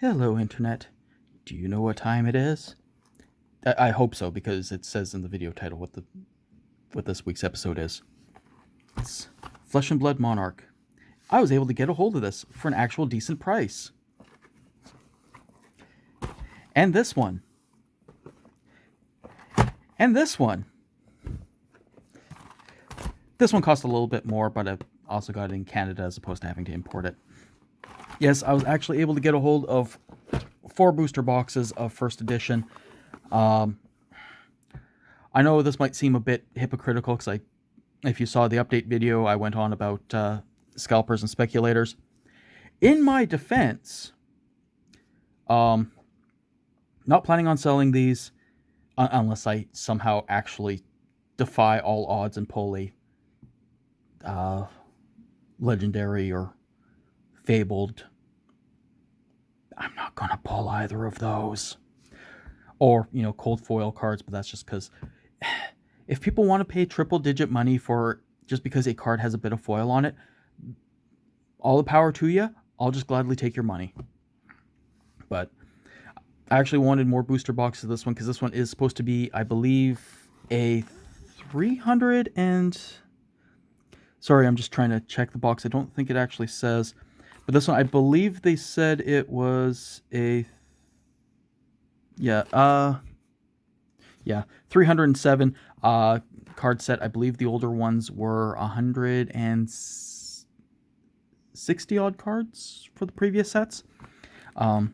Hello, Internet. Do you know what time it is? I hope so, because it says in the video title what this week's episode is. It's Flesh and Blood Monarch. I was able to get a hold of this for an actual decent price. And this one. And this one. This one cost a little bit more, but I also got it in Canada as opposed to having to import it. Yes, I was actually able to get a hold of 4 booster boxes of first edition. I know this might seem a bit hypocritical because if you saw the update video, I went on about scalpers and speculators. In my defense, not planning on selling these unless I somehow actually defy all odds and pull a legendary or fabled. I'm not gonna pull either of those. Or, cold foil cards, but that's just because if people want to pay triple-digit money for just because a card has a bit of foil on it, all the power to you. I'll just gladly take your money. But I actually wanted more booster boxes of this one because this one is supposed to be, I believe, a 300 and... Sorry, I'm just trying to check the box. I don't think it actually says. But this one, I believe they said it was a... Yeah, 307 card set. I believe the older ones were 160 odd cards for the previous sets. And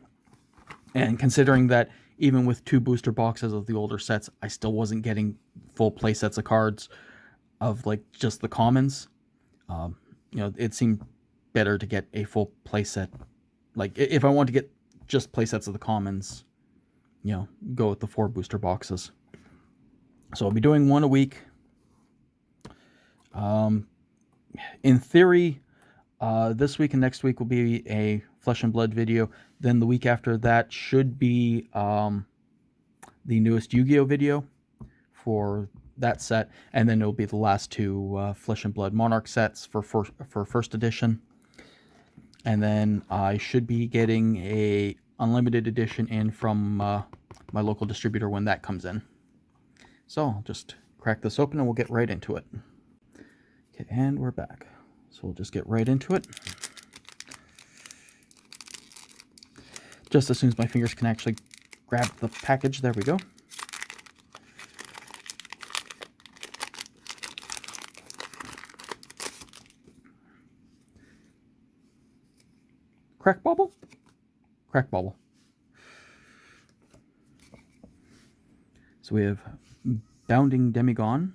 considering that even with 2 booster boxes of the older sets, I still wasn't getting full play sets of cards of just the commons. It seemed better to get a full play set. If I want to get just play sets of the commons, go with the 4 booster boxes. So I'll be doing one a week. In theory, this week and next week will be a Flesh and Blood video. Then the week after that should be the newest Yu-Gi-Oh video for that set. And then it'll be the last 2 Flesh and Blood Monarch sets for first edition. And then I should be getting a unlimited edition in from my local distributor when that comes in. So I'll just crack this open and we'll get right into it. Okay, and we're back. So we'll just get right into it. Just as soon as my fingers can actually grab the package, there we go. Crack bubble? Crack bubble. So we have Bounding Demigon.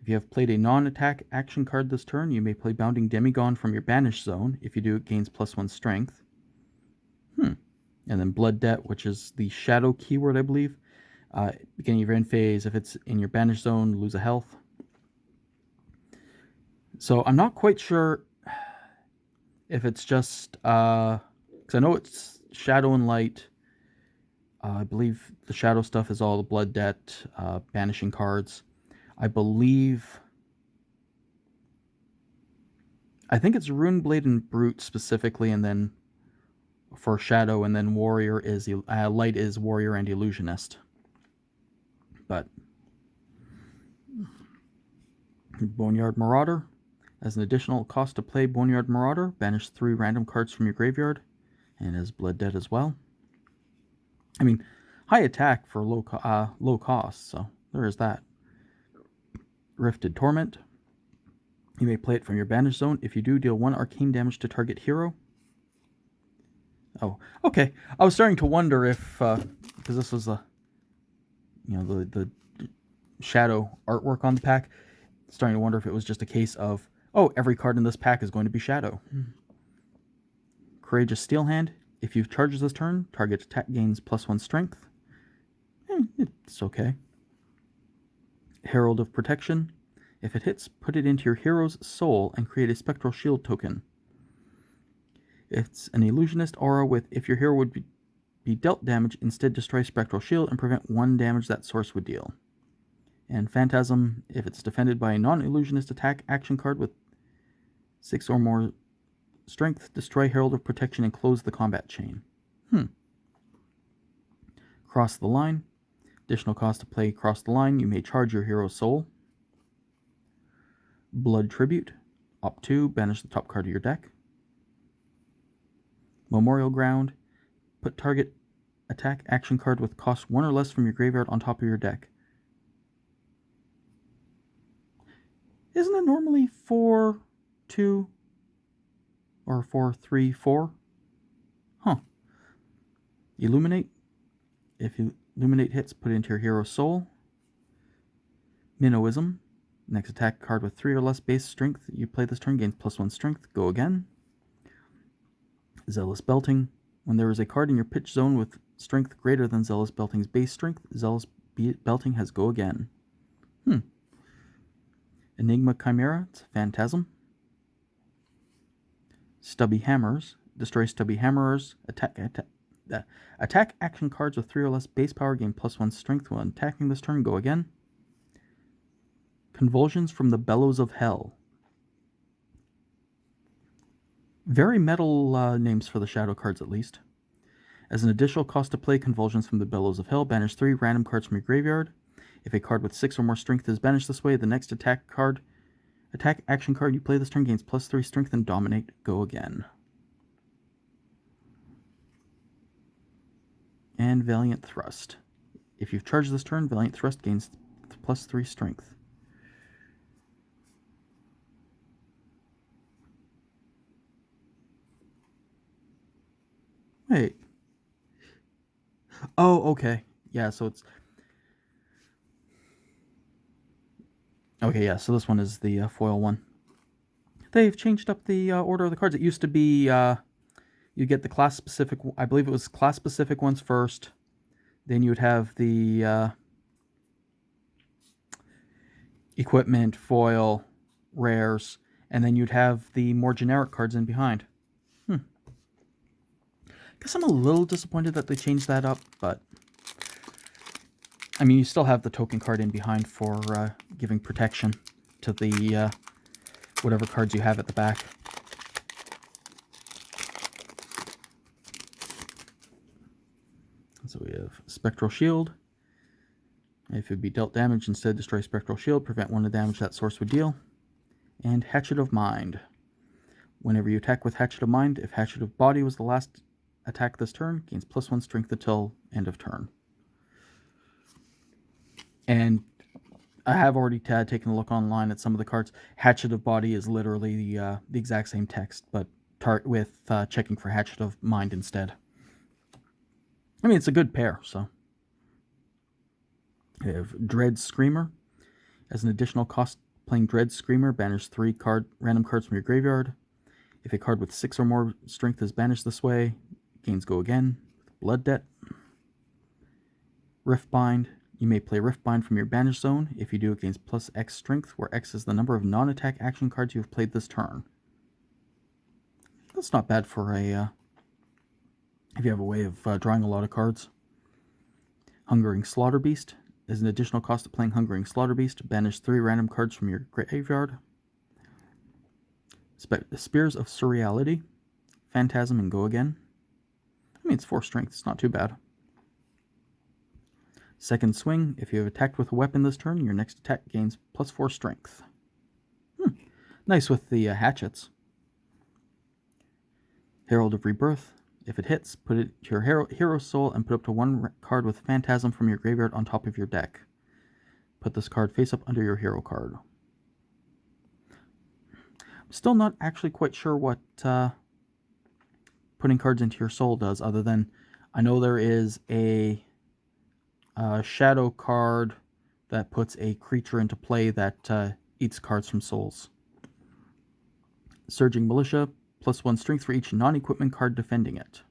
If you have played a non-attack action card this turn, you may play Bounding Demigon from your Banish Zone. If you do, it gains +1 strength. And then Blood Debt, which is the Shadow keyword, I believe. Beginning of your end phase, if it's in your Banish Zone, lose a health. So I'm not quite sure if it's just... because I know it's Shadow and Light. I believe the Shadow stuff is all the Blood Debt, banishing cards. I think it's Runeblade and Brute specifically, and then for Shadow, and then Warrior is Light is Warrior and Illusionist. But Boneyard Marauder. As an additional cost to play Boneyard Marauder, banish 3 random cards from your graveyard, and as Blood Debt as well. I mean, high attack for low cost, so there is that. Rifted Torment. You may play it from your Banish Zone. If you do, deal 1 arcane damage to target hero. Oh, okay. I was starting to wonder if, because this was the Shadow artwork on the pack, starting to wonder if it was just a case of, oh, every card in this pack is going to be Shadow. Courageous Steelhand. If you charge this turn, target attack gains +1 strength. It's okay. Herald of Protection. If it hits, put it into your hero's soul and create a Spectral Shield token. It's an illusionist aura with, if your hero would be dealt damage, instead destroy Spectral Shield and prevent 1 damage that source would deal. And Phantasm, if it's defended by a non-illusionist attack action card with 6 or more strength, destroy Herald of Protection and close the combat chain. Cross the line. Additional cost to play Cross the Line. You may charge your hero's soul. Blood Tribute. Op 2. Banish the top card of your deck. Memorial Ground. Put target attack action card with cost 1 or less from your graveyard on top of your deck. Isn't it normally 4-2 or 4-3-4? Huh. Illuminate. If Illuminate hits, put it into your hero's soul. Minnowism. Next attack card with 3 or less base strength you play this turn gains +1 strength. Go again. Zealous Belting. When there is a card in your pitch zone with strength greater than Zealous Belting's base strength, Zealous Belting has go again. Enigma Chimera. It's a Phantasm. Stubby Hammers. Destroy Stubby Hammers. Attack action cards with 3 or less base power gain +1 strength when attacking this turn. Go again. Convulsions from the Bellows of Hell. Very metal names for the shadow cards, at least. As an additional cost to play Convulsions from the Bellows of Hell, banish 3 random cards from your graveyard. If a card with 6 or more strength is banished this way, the next attack action card you play this turn gains +3 strength and dominate. Go again. And Valiant Thrust. If you've charged this turn, Valiant Thrust gains +3 strength. Wait. Oh, okay. Yeah, so it's... Okay, yeah, so this one is the foil one. They've changed up the order of the cards. It used to be you get the class-specific... I believe it was class-specific ones first. Then you would have the equipment, foil, rares, and then you'd have the more generic cards in behind. Guess I'm a little disappointed that they changed that up, but... I mean, you still have the token card in behind for giving protection to the whatever cards you have at the back. So we have Spectral Shield. If it would be dealt damage, instead destroy Spectral Shield, prevent 1 of the damage that source would deal. And Hatchet of Mind. Whenever you attack with Hatchet of Mind, if Hatchet of Body was the last attack this turn, gains +1 strength until end of turn. And I have already taken a look online at some of the cards. Hatchet of Body is literally the exact same text, but with checking for Hatchet of Mind instead. I mean, it's a good pair, so. We have Dread Screamer. As an additional cost, playing Dread Screamer, banish 3 random cards from your graveyard. If a card with 6 or more strength is banished this way, gains go again. Blood Debt. Riftbind. You may play Riftbind from your banish zone. If you do, it gains +X strength, where X is the number of non-attack action cards you have played this turn. That's not bad for a... if you have a way of drawing a lot of cards. Hungering Slaughter Beast. As an additional cost of playing Hungering Slaughter Beast, banish 3 random cards from your graveyard. Spears of Surreality. Phantasm and go again. I mean, it's 4 strength. It's not too bad. Second Swing. If you have attacked with a weapon this turn, your next attack gains +4 strength. Nice with the hatchets. Herald of Rebirth. If it hits, put it to your hero's soul and put up to 1 card with Phantasm from your graveyard on top of your deck. Put this card face up under your hero card. I'm still not actually quite sure what putting cards into your soul does, other than I know there is a shadow card that puts a creature into play that eats cards from souls. Surging Militia, +1 strength for each non-equipment card defending it.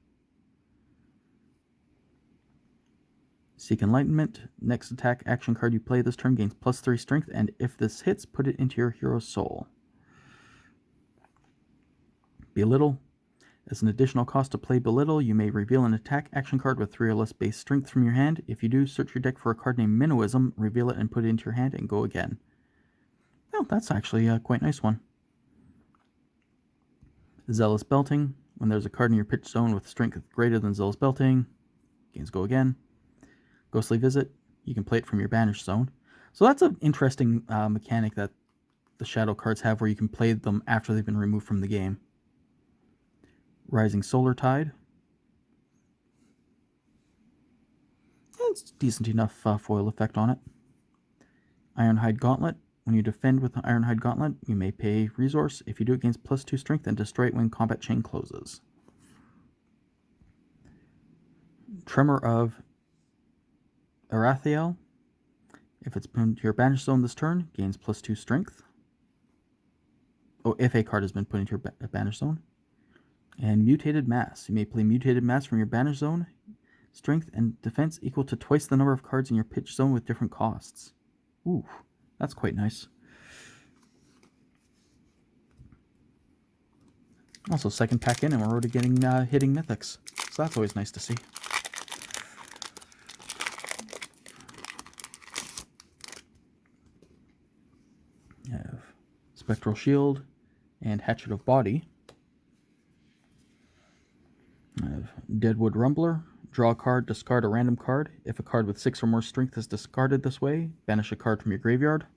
Seek Enlightenment. Next attack action card you play this turn gains +3 strength, and if this hits, put it into your hero's soul. Belittle. As an additional cost to play Belittle, you may reveal an attack action card with 3 or less base strength from your hand. If you do, search your deck for a card named Minnowism, reveal it and put it into your hand, and go again. Well, that's actually a quite nice one. Zealous Belting. When there's a card in your pitch zone with strength greater than Zill's Belting, gains go again. Ghostly Visit, you can play it from your banished zone. So that's an interesting mechanic that the shadow cards have, where you can play them after they've been removed from the game. Rising Solar Tide. It's decent enough foil effect on it. Ironhide Gauntlet. When you defend with the Ironhide Gauntlet, you may pay resource. If you do it gains +2 strength and destroy it when combat chain closes. Tremor of Arathiel. If it's put into your banished zone this turn, gains +2 strength. Oh, if a card has been put into your banished zone. And Mutated Mass. You may play Mutated Mass from your banished zone. Strength and defense equal to twice the number of cards in your pitch zone with different costs. Ooh, that's quite nice. Also, second pack in, and we're already getting hitting mythics. So that's always nice to see. I have Spectral Shield and Hatchet of Body. I have Deadwood Rumbler. Draw a card, discard a random card. If a card with 6 or more strength is discarded this way, banish a card from your graveyard.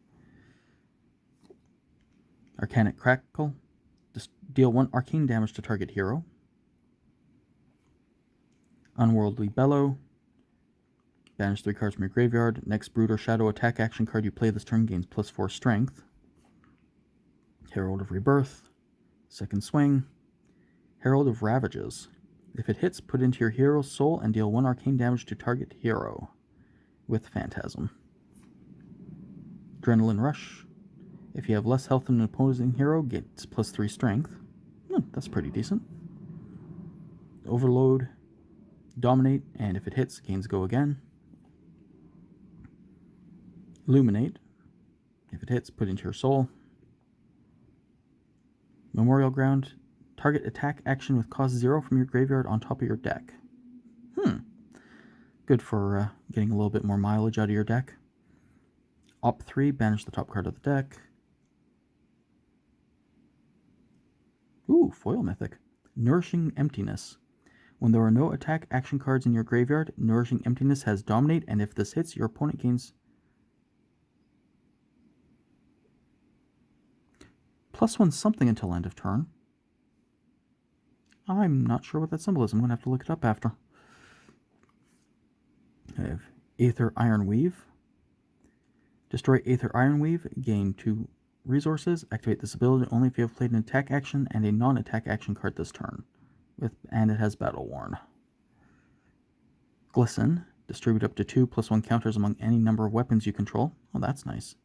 Arcanic Crackle. Deal 1 arcane damage to target hero. Unworldly Bellow. Banish 3 cards from your graveyard. Next Brood or Shadow attack action card you play this turn gains +4 strength. Herald of Rebirth. Second Swing. Herald of Ravages. If it hits, put into your hero's soul and deal 1 arcane damage to target hero with Phantasm. Adrenaline Rush. If you have less health than an opposing hero, gets +3 strength. That's pretty decent. Overload. Dominate, and if it hits, gains go again. Illuminate. If it hits, put into your soul. Memorial Ground. Target attack action with cost 0 from your graveyard on top of your deck. Good for getting a little bit more mileage out of your deck. Op 3, banish the top card of the deck. Ooh, foil mythic. Nourishing Emptiness. When there are no attack action cards in your graveyard, Nourishing Emptiness has Dominate, and if this hits, your opponent gains +1 something until end of turn. I'm not sure what that symbol is. I'm going to have to look it up after. I have Aether Ironweave. Destroy Aether Ironweave. Gain 2 resources. Activate this ability only if you have played an attack action and a non-attack action card this turn. And it has Battle Worn. Glisten. Distribute up to 2 +1 counters among any number of weapons you control. Oh, that's nice.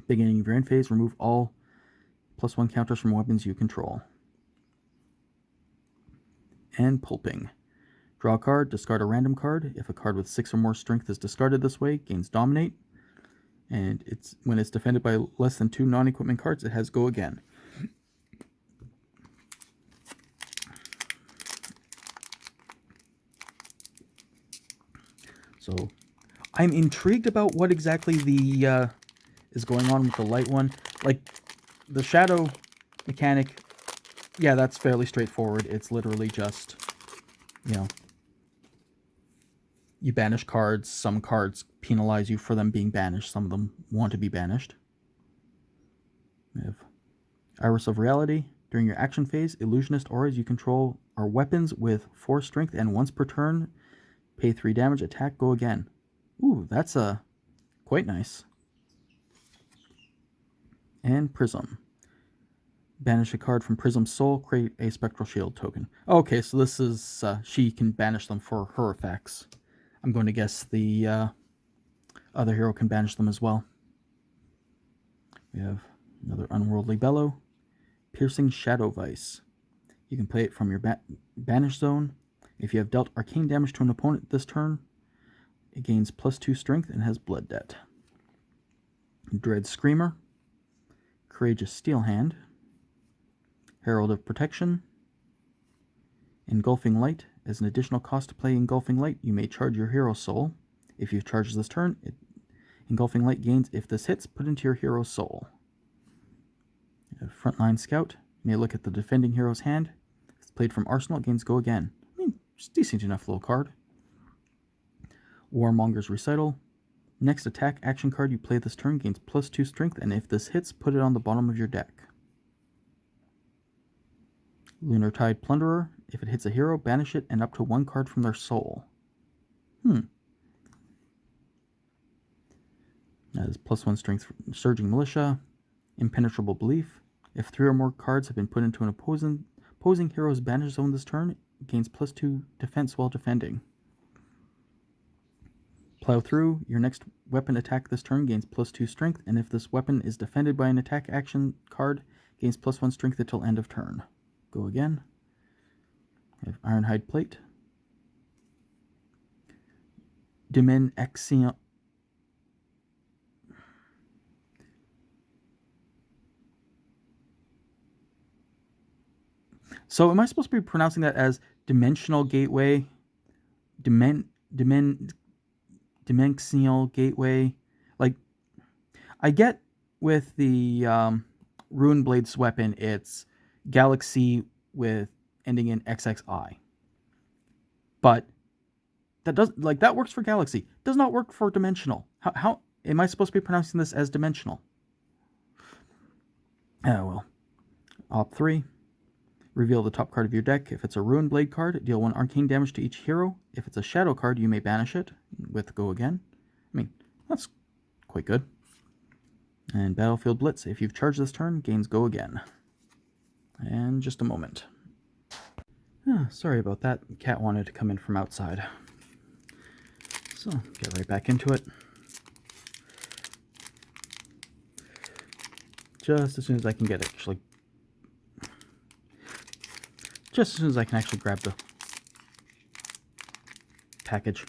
Beginning of your end phase, remove all +1 counters from weapons you control. And Pulping. Draw a card, discard a random card. If a card with 6 or more strength is discarded this way, gains Dominate. And when it's defended by less than 2 non-equipment cards, it has Go Again. So I'm intrigued about what exactly the is going on with the light one. Like, the shadow mechanic, yeah, that's fairly straightforward. It's literally just, you banish cards. Some cards penalize you for them being banished. Some of them want to be banished. We have Iris of Reality. During your action phase, illusionist auras you control are weapons with 4 strength, and once per turn, pay 3 damage, attack, go again. Ooh, that's quite nice. And Prism. Banish a card from Prism's soul, create a Spectral Shield token. Okay, so this is, she can banish them for her effects. I'm going to guess the other hero can banish them as well. We have another Unworldly Bellow. Piercing Shadow Vice. You can play it from your banish zone. If you have dealt arcane damage to an opponent this turn, it gains +2 strength and has Blood Debt. Dread Screamer. Courageous Steel Hand. Herald of Protection. Engulfing Light. As an additional cost to play Engulfing Light, you may charge your hero soul. If you charge this turn, Engulfing Light gains. If this hits, put into your hero's soul. Frontline Scout. You may look at the defending hero's hand. Played from Arsenal, it gains go again. I mean, it's a decent enough little card. Warmonger's Recital. Next attack action card you play this turn gains +2 strength, and if this hits, put it on the bottom of your deck. Lunar Tide Plunderer. If it hits a hero, banish it and up to 1 card from their soul. That is +1 strength. Surging Militia. Impenetrable Belief. If 3 or more cards have been put into an opposing hero's banish zone this turn, it gains +2 defense while defending. Plow Through. Your next weapon attack this turn gains +2 strength, and if this weapon is defended by an attack action card, gains +1 strength until end of turn. Go again. We have Ironhide Plate. Dimension. So am I supposed to be pronouncing that as Dimensional Gateway? Dimensional Gateway? Like, I get with the Rune Blade's weapon, it's Galaxy with ending in XXI. But that works for Galaxy. Does not work for Dimensional. How am I supposed to be pronouncing this as Dimensional? Oh well. Op 3. Reveal the top card of your deck. If it's a Rune Blade card, deal 1 arcane damage to each hero. If it's a Shadow card, you may banish it with go again. I mean, that's quite good. And Battlefield Blitz. If you've charged this turn, gains go again. And just a moment. Sorry about that. The cat wanted to come in from outside. So, get right back into it. Just as soon as I can get it, just as soon as I can actually grab the package.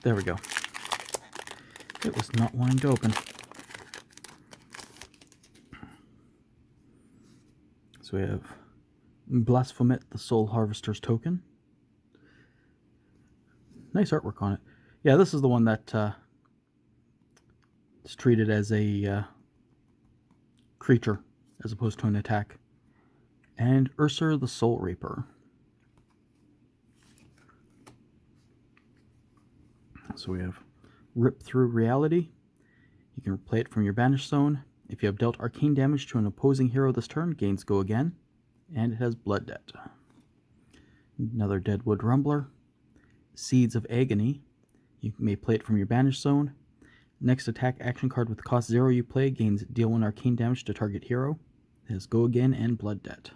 There we go. It was not wanting to open. So we have Blasphemit, the Soul Harvester's token. Nice artwork on it. Yeah, this is the one that is treated as a creature as opposed to an attack. And Ursur, the Soul Reaper. So we have Rip Through Reality. You can play it from your banish zone. If you have dealt arcane damage to an opposing hero this turn, gains go again. And it has Blood Debt. Another Deadwood Rumbler. Seeds of Agony. You may play it from your banish zone. Next attack action card with cost 0 you play gains deal 1 arcane damage to target hero. It has Go Again and Blood Debt.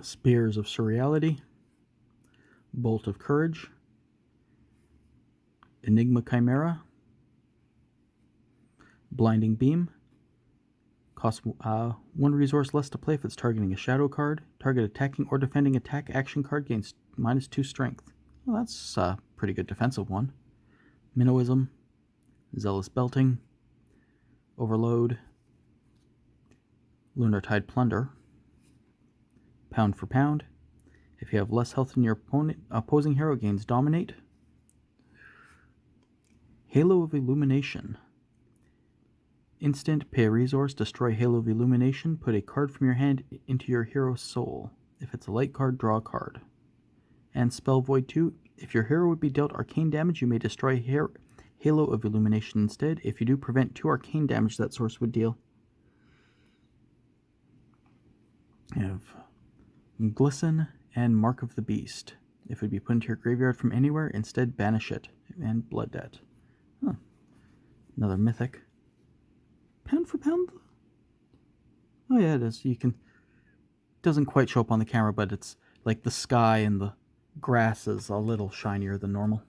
Spears of Surreality. Bolt of Courage. Enigma Chimera. Blinding Beam. Costs 1 resource less to play if it's targeting a shadow card. Target attacking or defending attack action card gains -2 strength. Well, that's a pretty good defensive one. Minnowism. Zealous Belting. Overload. Lunar Tide Plunder. Pound for Pound. If you have less health than your opposing hero, gains Dominate. Halo of Illumination. Instant, pay a resource, destroy Halo of Illumination, put a card from your hand into your hero's soul. If it's a light card, draw a card. And Spell Void 2, if your hero would be dealt arcane damage, you may destroy Halo of Illumination instead. If you do, prevent 2 arcane damage that source would deal. You have Glisten and Mark of the Beast. If it would be put into your graveyard from anywhere, instead banish it. And Blood Debt. Huh. Another Mythic. Pound for Pound? Oh yeah, it is. You can... Doesn't quite show up on the camera, but it's like the sky and the grass is a little shinier than normal.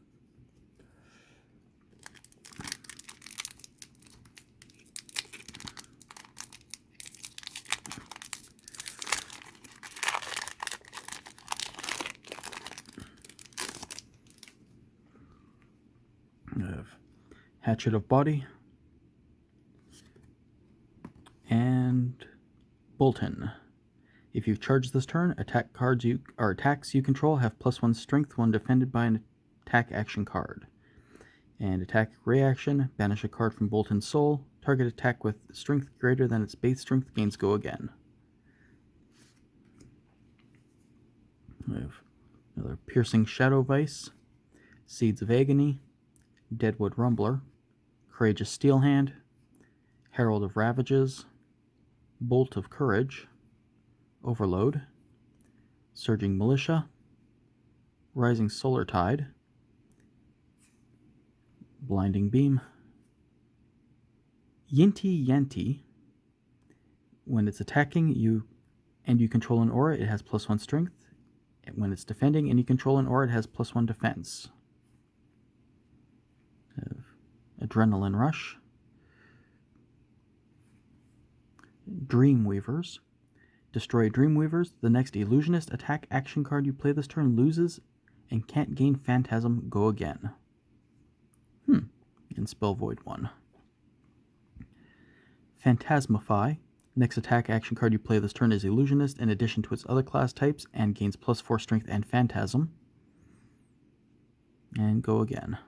We have Hatchet of Body. And Bolton. If you've charged this turn, attacks you control have +1 strength when defended by an attack action card. And attack reaction, banish a card from Bolton's Soul. target attack with strength greater than its base strength gains go again. We have another Piercing Shadow Vice, Seeds of Agony, Deadwood Rumbler, Courageous Steelhand, Herald of Ravages, Bolt of Courage, Overload, Surging Militia, Rising Solar Tide, Blinding Beam, Yinti Yanti. When it's attacking you and you control an aura, it has +1 strength. And when it's defending and you control an aura, it has +1 defense. Adrenaline Rush, Dreamweavers. Destroy Dreamweavers. The next Illusionist attack action card you play this turn loses and can't gain Phantasm. Go again. And Spell Void 1. Phantasmify. Next attack action card you play this turn is Illusionist in addition to its other class types and gains +4 strength and Phantasm. And go again.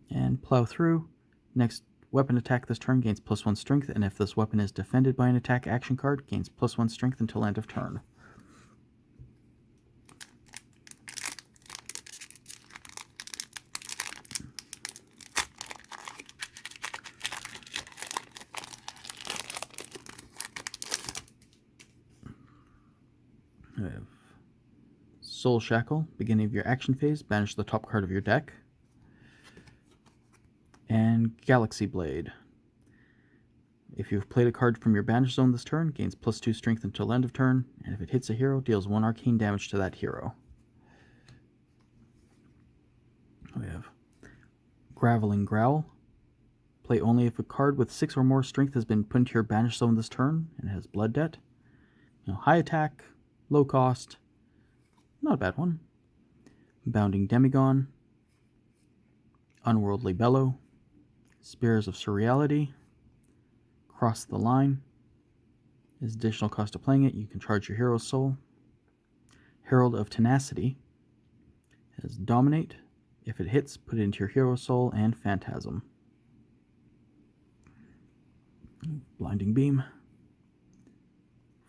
And Plow Through. Next weapon attack this turn gains +1 strength, and if this weapon is defended by an attack action card, gains +1 strength until end of turn. We have Soul Shackle. Beginning of your action phase, banish the top card of your deck. And Galaxy Blade. If you've played a card from your banish zone this turn, gains +2 strength until end of turn, and if it hits a hero, deals 1 arcane damage to that hero. We have Graveling Growl. Play only if a card with 6 or more strength has been put into your banish zone this turn and has Blood Debt. High attack, low cost, not a bad one. Bounding Demigon, Unworldly Bellow, Spears of Surreality, Cross the Line. As additional cost of playing it, you can charge your hero's soul. Herald of Tenacity has Dominate. If it hits, put it into your hero's soul and Phantasm. Blinding Beam.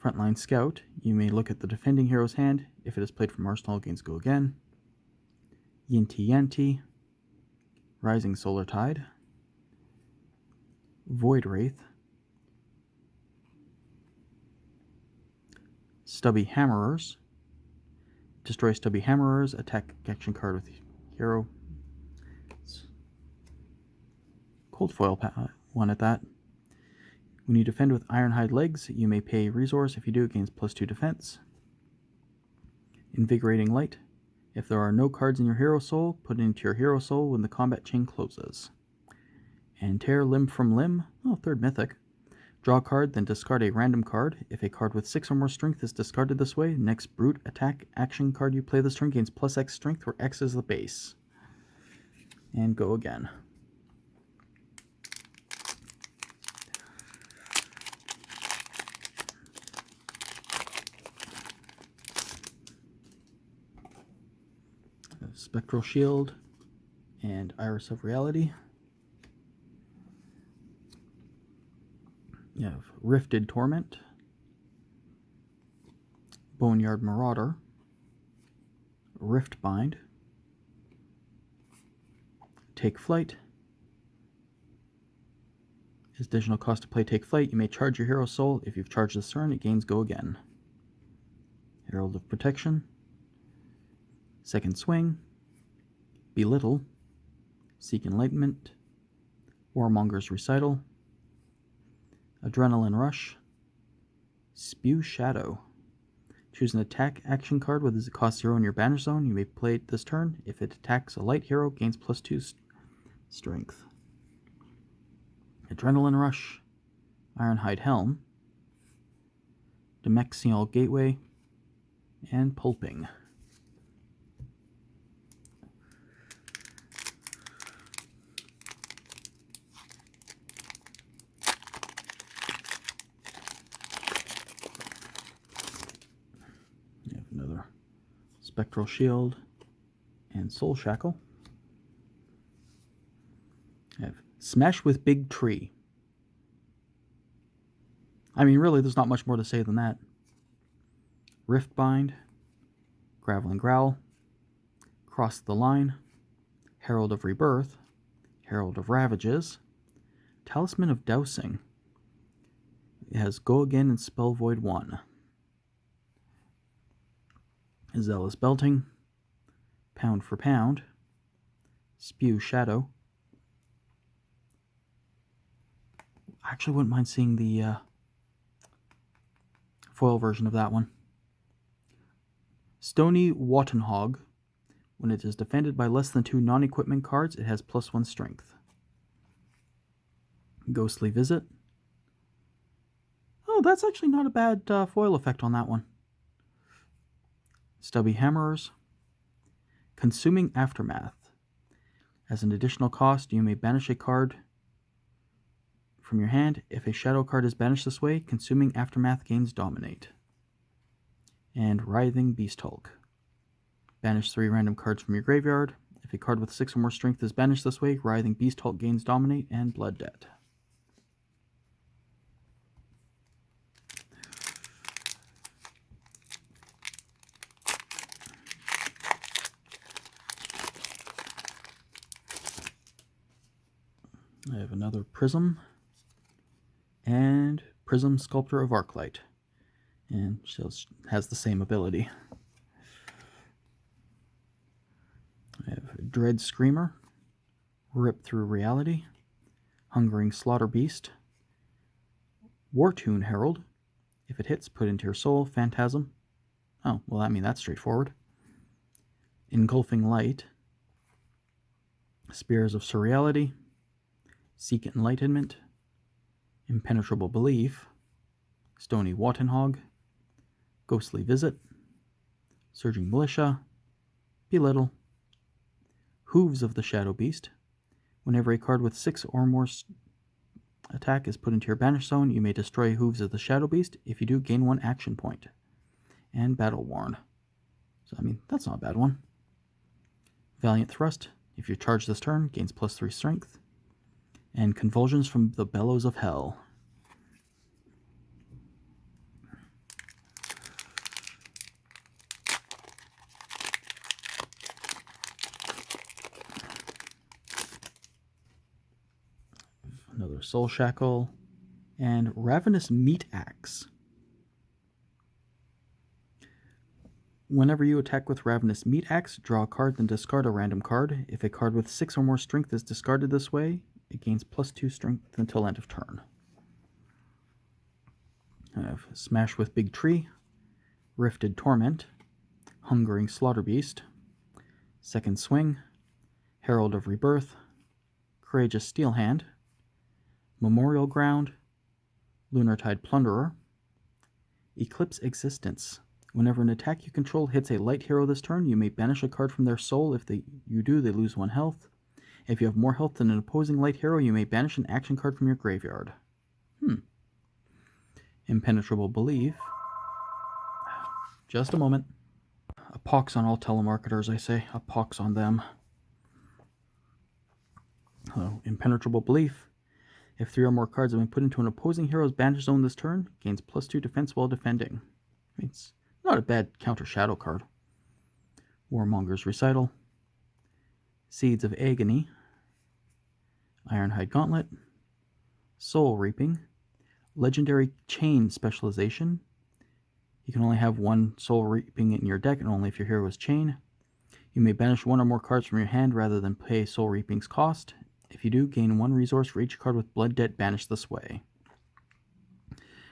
Frontline Scout. You may look at the defending hero's hand. If it is played from Arsenal, gains go again. Yinti Yanti. Rising Solar Tide. Void Wraith. Stubby Hammerers. Destroy Stubby Hammerers. Attack action card with hero. Cold foil one at that. When you defend with Ironhide Legs, you may pay a resource. If you do, it gains +2 defense. Invigorating Light. If there are no cards in your hero soul, put it into your hero soul when the combat chain closes. And Tear Limb from Limb. Oh, 3rd Mythic. Draw a card, then discard a random card. If a card with 6 or more strength is discarded this way, next Brute attack action card you play this turn gains +X strength, where X is the base. And go again. Spectral Shield and Iris of Reality. You have Rifted Torment, Boneyard Marauder, Riftbind, Take Flight. As additional cost to play Take Flight, you may charge your hero soul. If you've charged this turn, it gains go again. Herald of Protection, Second Swing, Belittle, Seek Enlightenment, Warmonger's Recital, Adrenaline Rush, Spew Shadow. Choose an attack action card with a cost 0 in your banish zone. You may play it this turn. If it attacks a light hero, gains +2 strength. Adrenaline Rush, Ironhide Helm, Demexial Gateway, and Pulping. You have another Spectral Shield and Soul Shackle. You have Smash with Big Tree. I mean, really, there's not much more to say than that. Riftbind, Graveling Growl, Cross the Line, Herald of Rebirth, Herald of Ravages, Talisman of Dousing. It has Go Again and Spell Void 1. Zealous Belting, Pound for Pound, Spew Shadow. I actually wouldn't mind seeing the foil version of that one. Stony Wattenhog. When it is defended by less than 2 non-equipment cards, it has +1 strength. Ghostly Visit. Oh, that's actually not a bad foil effect on that one. Stubby Hammerers. Consuming Aftermath. As an additional cost, you may banish a card from your hand. If a shadow card is banished this way, Consuming Aftermath gains Dominate. And Writhing Beast Hulk. Banish 3 random cards from your graveyard. If a card with 6 or more strength is banished this way, Writhing Beast Hulk gains Dominate and Blood Debt. I have another Prism and Prism Sculptor of Arclight, and she has the same ability. I have Dread Screamer, Rip Through Reality, Hungering Slaughter Beast, Wartune Herald. If it hits, put into your soul, Phantasm. Oh, well, I mean, that's straightforward. Engulfing Light, Spears of Surreality, Seek Enlightenment, Impenetrable Belief, Stony Wattenhog, Ghostly Visit, Surging Militia, Belittle, Hooves of the Shadow Beast. Whenever a card with 6 or more attack is put into your banish zone, you may destroy Hooves of the Shadow Beast. If you do, gain 1 action point. And Battle Worn. So, I mean, that's not a bad one. Valiant Thrust. If you charge this turn, gains +3 strength. And Convulsions from the Bellows of Hell. Another Soul Shackle. And Ravenous Meat Axe. Whenever you attack with Ravenous Meat Axe, draw a card, then discard a random card. If a card with 6 or more strength is discarded this way, it gains +2 strength until end of turn. I have Smash with Big Tree, Rifted Torment, Hungering Slaughter Beast, Second Swing, Herald of Rebirth, Courageous Steel Hand, Memorial Ground, Lunartide Plunderer, Eclipse Existence. Whenever an attack you control hits a light hero this turn, you may banish a card from their soul. If you do, they lose 1 health. If you have more health than an opposing light hero, you may banish an action card from your graveyard. Impenetrable Belief. Just a moment. A pox on all telemarketers, I say. A pox on them. Impenetrable Belief. If 3 or more cards have been put into an opposing hero's banish zone this turn, gains +2 defense while defending. It's not a bad counter shadow card. Warmonger's Recital. Seeds of Agony, Ironhide Gauntlet, Soul Reaping, Legendary Chain Specialization. You can only have 1 Soul Reaping in your deck, and only if your hero is Chain. You may banish 1 or more cards from your hand rather than pay Soul Reaping's cost. If you do, gain 1 resource for each card with Blood Debt banished this way.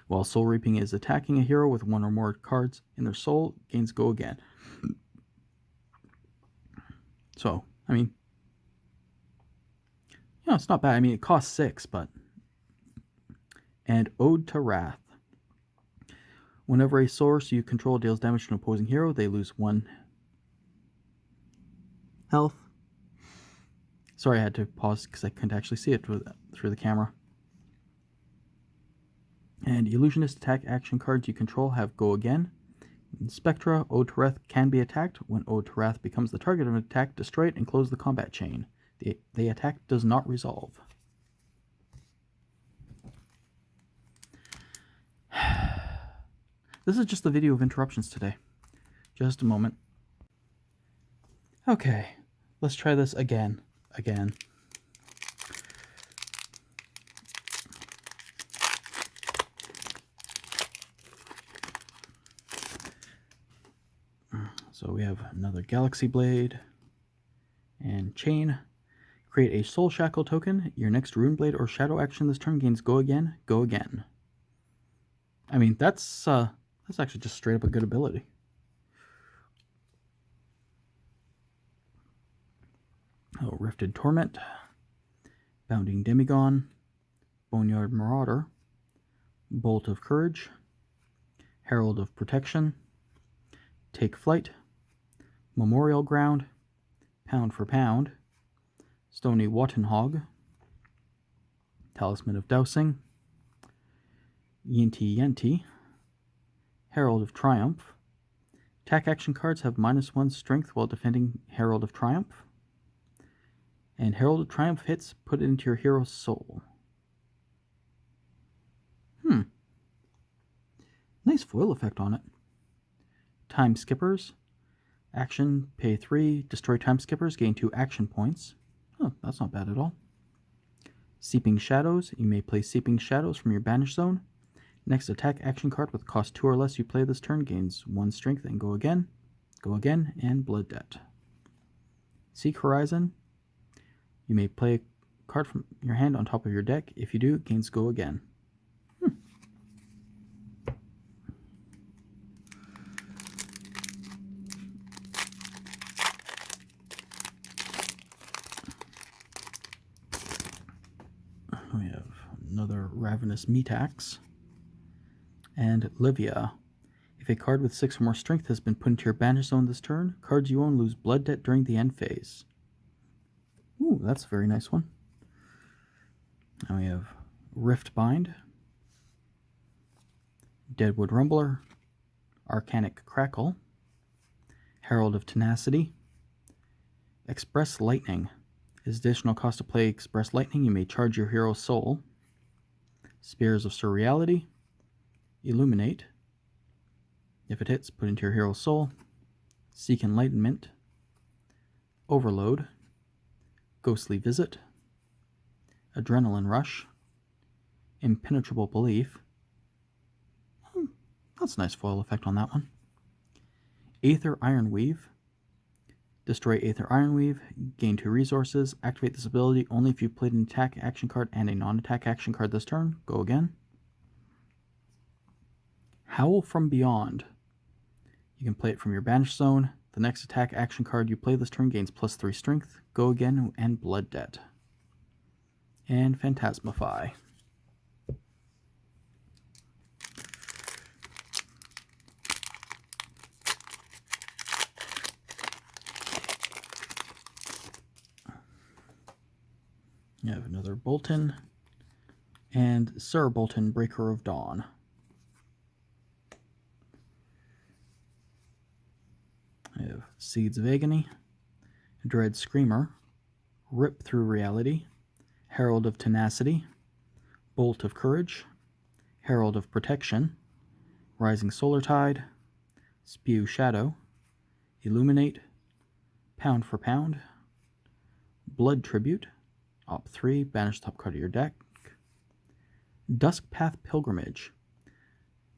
While Soul Reaping is attacking a hero with 1 or more cards in their soul, gains Go Again. So, I mean, it's not bad. I mean, it costs 6, but... And Ode to Wrath. Whenever a source you control deals damage to an opposing hero, they lose 1 health. Sorry, I had to pause because I couldn't actually see it through the camera. And Illusionist attack action cards you control have Go Again. In Spectra, Ode to Wrath can be attacked. When Ode to Wrath becomes the target of an attack, destroy it and close the combat chain. The attack does not resolve. This is just the video of interruptions today. Just a moment. Okay, let's try this again. So we have another Galaxy Blade and Chain. Create a Soul Shackle token. Your next Rune Blade or Shadow action this turn gains Go Again, Go Again. I mean, that's actually just straight up a good ability. Oh, Rifted Torment, Bounding Demigon, Boneyard Marauder, Bolt of Courage, Herald of Protection, Take Flight, Memorial Ground, Pound for Pound, Stony Wattenhog, Talisman of Dowsing, Yinti Yenti, Herald of Triumph. Attack action cards have -1 strength while defending Herald of Triumph. And Herald of Triumph hits, put it into your hero's soul. Nice foil effect on it. Time Skippers. Action, pay 3, destroy Time Skippers, gain 2 action points. Oh, that's not bad at all. Seeping Shadows. You may play Seeping Shadows from your Banish Zone. Next attack action card with cost 2 or less you play this turn gains 1 strength and Go Again, and Blood Debt. Seek Horizon. You may play a card from your hand on top of your deck. If you do, it gains Go Again. We have another Ravenous Metax. And Livia. If a card with 6 or more strength has been put into your Banish Zone this turn, cards you own lose Blood Debt during the end phase. Ooh, that's a very nice one. Now we have Rift Bind, Deadwood Rumbler, Arcanic Crackle, Herald of Tenacity, Express Lightning. As additional cost to play Express Lightning, you may charge your hero's soul. Spears of Surreality, Illuminate. If it hits, put into your hero's soul. Seek Enlightenment, Overload, Ghostly Visit, Adrenaline Rush, Impenetrable Belief. That's a nice foil effect on that one. Aether Ironweave. Destroy Aether Ironweave, gain 2 resources. Activate this ability only if you played an attack action card and a non-attack action card this turn. Go Again. Howl from Beyond. You can play it from your Banish Zone. The next attack action card you play this turn gains +3 strength, Go Again, and Blood Debt. And Phantasmify. You have another Bolton and Sir Bolton, Breaker of Dawn. I have Seeds of Agony, Dread Screamer, Rip Through Reality, Herald of Tenacity, Bolt of Courage, Herald of Protection, Rising Solar Tide, Spew Shadow, Illuminate, Pound for Pound, Blood Tribute, Op 3, banish top card of your deck, Duskpath Pilgrimage.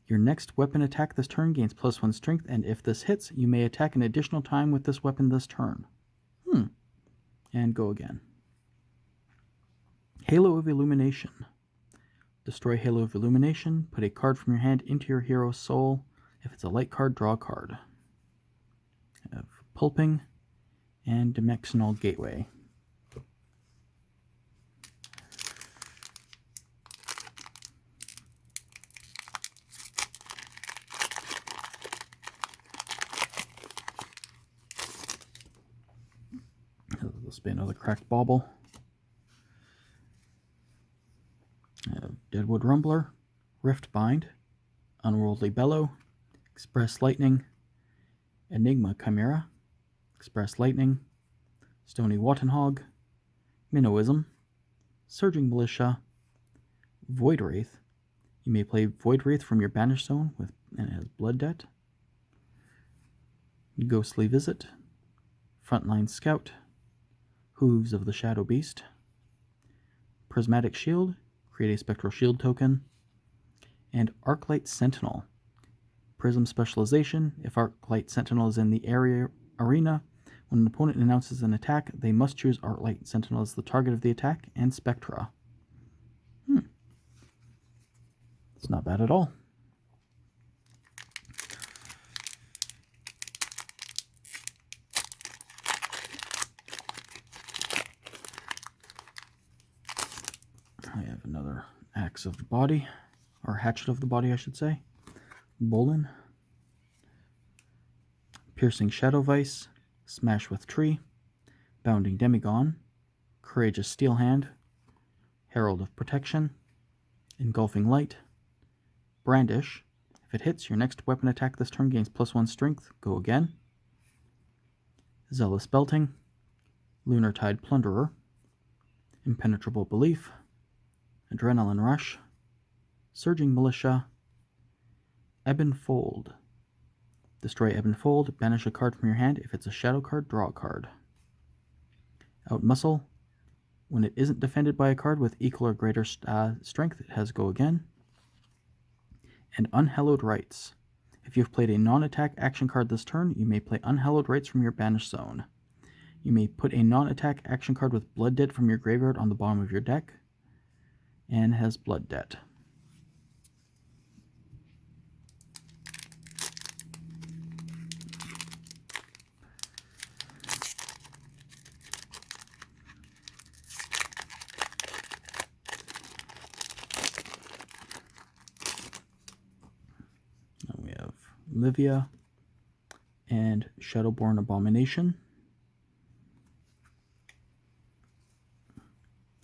Your next weapon attack this turn gains +1 strength, and if this hits, you may attack an additional time with this weapon this turn. And Go Again. Halo of Illumination. Destroy Halo of Illumination, put a card from your hand into your hero's soul. If it's a light card, draw a card. I have Pulping and Dimensional Gateway. This will be another Cracked Bauble. Deadwood Rumbler, Rift Bind, Unworldly Bellow, Express Lightning, Enigma Chimera, Express Lightning, Stony Wattenhog, Minnowism, Surging Militia, Void Wraith. You may play Void Wraith from your banished zone and it has Blood Debt. Ghostly Visit, Frontline Scout, Hooves of the Shadow Beast, Prismatic Shield, create a Spectral Shield token, and Arclight Sentinel. Prism Specialization, if Arclight Sentinel is in the arena, when an opponent announces an attack, they must choose Arclight Sentinel as the target of the attack and Spectra. It's not bad at all. I have another Axe of the Body, or Hatchet of the Body, I should say. Bolin. Piercing Shadow Vice, Smash with Tree, Bounding Demigon, Courageous Steel Hand, Herald of Protection, Engulfing Light, Brandish. If it hits, your next weapon attack this turn gains +1 strength. Go again. Zealous Belting, Lunar Tide Plunderer, Impenetrable Belief, Adrenaline Rush, Surging Militia, Ebon Fold. Destroy Ebon Fold, banish a card from your hand. If it's a shadow card, draw a card. Outmuscle. When it isn't defended by a card with equal or greater strength, it has Go Again. And Unhallowed Rites. If you've played a non-attack action card this turn, you may play Unhallowed Rites from your banished zone. You may put a non-attack action card with Blood Debt from your graveyard on the bottom of your deck, and has Blood Debt. We have Livia and Shadowborn Abomination.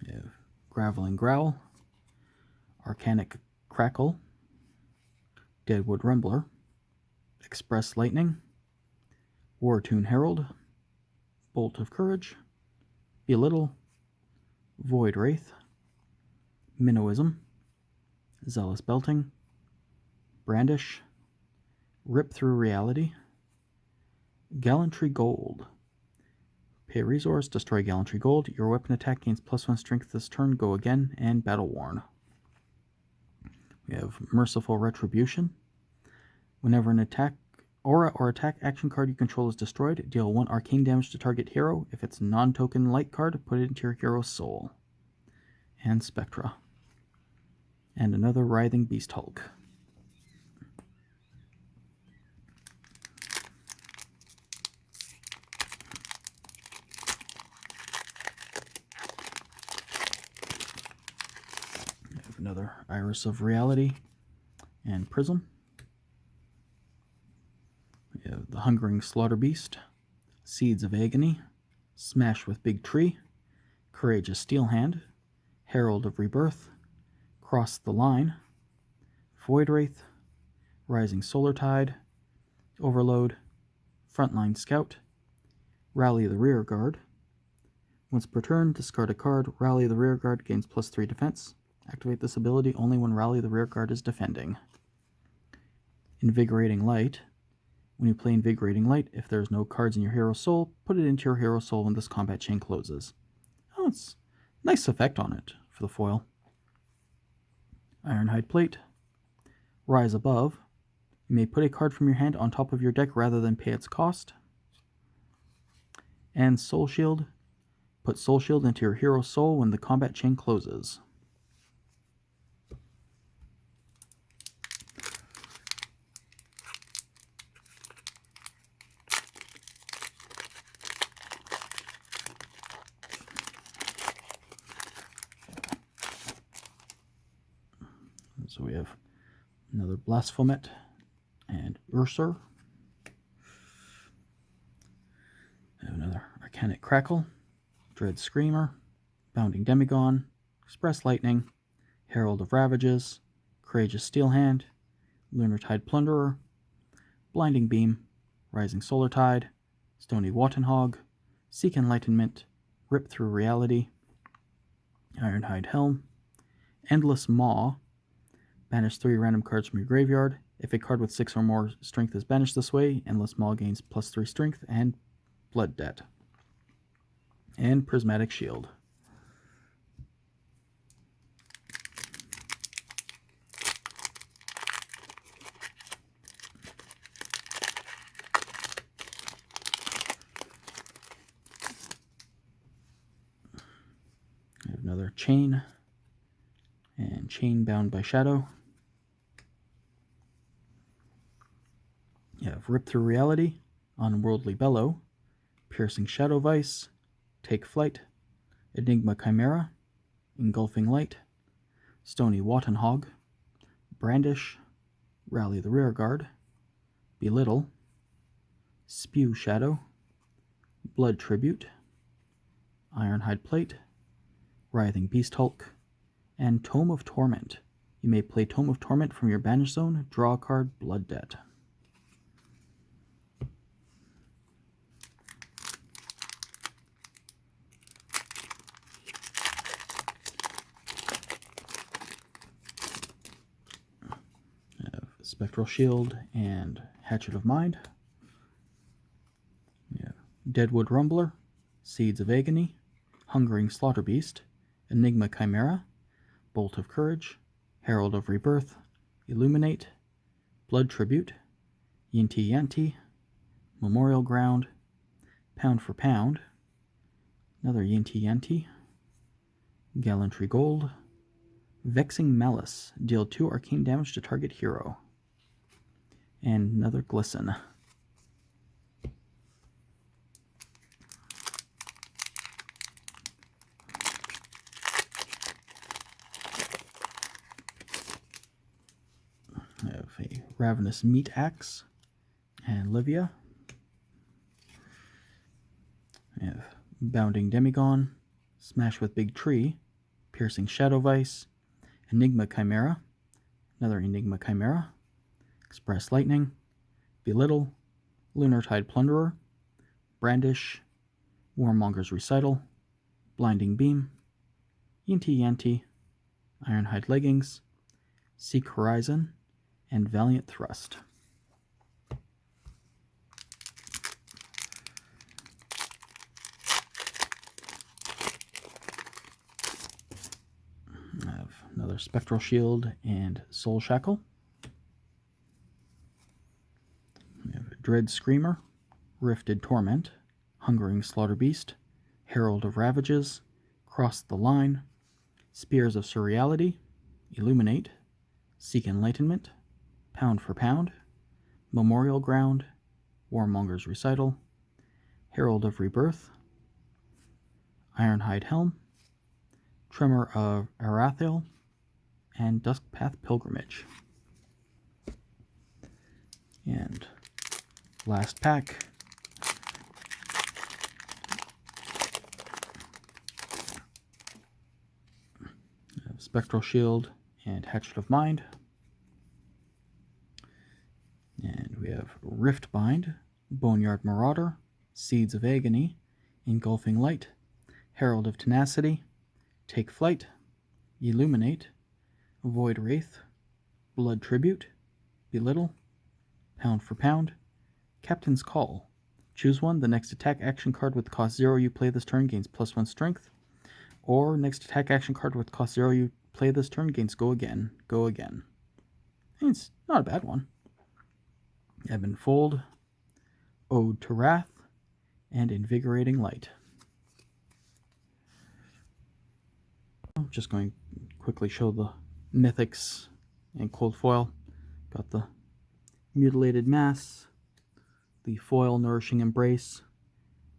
We have Graveling Growl, Arcanic Crackle, Deadwood Rumbler, Express Lightning, Wartune Herald, Bolt of Courage, Belittle, Void Wraith, Minnowism, Zealous Belting, Brandish, Rip Through Reality, Gallantry Gold. Pay a resource, destroy Gallantry Gold. Your weapon attack gains +1 strength this turn. Go again, and Battle Worn. We have Merciful Retribution. Whenever an attack, aura, or attack action card you control is destroyed, deal 1 arcane damage to target hero. If it's a non-token light card, put it into your hero's soul. And Spectra. And another Writhing Beast Hulk. Another Iris of Reality and Prism. We have the Hungering Slaughter Beast, Seeds of Agony, Smash with Big Tree, Courageous Steel Hand, Herald of Rebirth, Cross the Line, Void Wraith, Rising Solar Tide, Overload, Frontline Scout, Rally the Rear Guard. Once per turn, discard a card. Rally the Rear Guard gains +3 defense. Activate this ability only when Rally the Rear Guard is defending. Invigorating Light. When you play Invigorating Light, if there's no cards in your hero's soul, put it into your hero's soul when this combat chain closes. Oh, it's a nice effect on it for the foil. Ironhide Plate. Rise Above. You may put a card from your hand on top of your deck rather than pay its cost. And Soul Shield. Put Soul Shield into your hero's soul when the combat chain closes. So we have another Blasphemet and Ursur. We have another Arcanic Crackle, Dread Screamer, Bounding Demigon, Express Lightning, Herald of Ravages, Courageous Steel Hand, Lunar Tide Plunderer, Blinding Beam, Rising Solar Tide, Stony Wattenhog, Seek Enlightenment, Rip Through Reality, Ironhide Helm, Endless Maw, Banish 3 random cards from your graveyard. If a card with 6 or more strength is banished this way, Endless Maw gains +3 strength and Blood Debt. And Prismatic Shield. I have another Chain, and Chain Bound by Shadow. You have Rip Through Reality, Unworldly Bellow, Piercing Shadow Vice, Take Flight, Enigma Chimera, Engulfing Light, Stony Wattenhog, Brandish, Rally the Rearguard, Belittle, Spew Shadow, Blood Tribute, Ironhide Plate, Writhing Beast Hulk, and Tome of Torment. You may play Tome of Torment from your banish zone, draw a card, Blood Debt. I have Spectral Shield and Hatchet of Mind. We have Deadwood Rumbler, Seeds of Agony, Hungering Slaughter Beast, Enigma Chimera, Bolt of Courage, Herald of Rebirth, Illuminate, Blood Tribute, Yinti Yanti, Memorial Ground, Pound for Pound, another Yinti Yanti, Gallantry Gold, Vexing Malice, deal 2 arcane damage to target hero, and another Glisten. I have a Ravenous Meat Axe and Livia. I have Bounding Demigon, Smash with Big Tree, Piercing Shadow Vice, Enigma Chimera, another Enigma Chimera, Express Lightning, Belittle, Lunar Tide Plunderer, Brandish, Warmonger's Recital, Blinding Beam, Yinti Yanti, Ironhide Leggings, Seek Horizon, and Valiant Thrust. I have another Spectral Shield and Soul Shackle. We have Dread Screamer, Rifted Torment, Hungering Slaughter Beast, Herald of Ravages, Cross the Line, Spears of Surreality, Illuminate, Seek Enlightenment, Pound for Pound, Memorial Ground, Warmonger's Recital, Herald of Rebirth, Ironhide Helm, Tremor of Arathil, and Duskpath Pilgrimage. And last pack. Spectral Shield and Hatchet of Mind. And we have Riftbind, Boneyard Marauder, Seeds of Agony, Engulfing Light, Herald of Tenacity, Take Flight, Illuminate, Void Wraith, Blood Tribute, Belittle, Pound for Pound, Captain's Call. Choose one. The next attack action card with cost 0 you play this turn gains +1 strength. Or next attack action card with cost 0 you play this turn gains Go Again, Go Again. And it's not a bad one. Ebb and Fold, Ode to Wrath, and Invigorating Light. I'm just going to quickly show the Mythics and Cold Foil. Got the Mutilated Mass, the Foil Nourishing Embrace.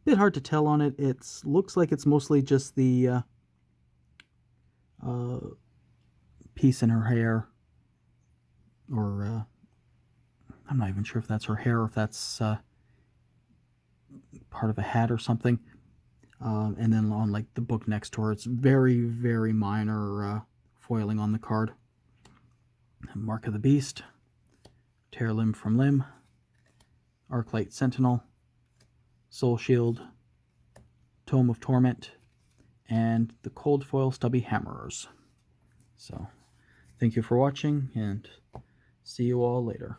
Bit hard to tell on it. It looks like it's mostly just the piece in her hair, or I'm not even sure if that's her hair or if that's part of a hat or something. And then on like the book next to her, it's very, very minor foiling on the card. Mark of the Beast, Tear Limb from Limb, Arclight Sentinel, Soul Shield, Tome of Torment, and the Cold Foil Stubby Hammerers. So Thank you for watching, and see you all later.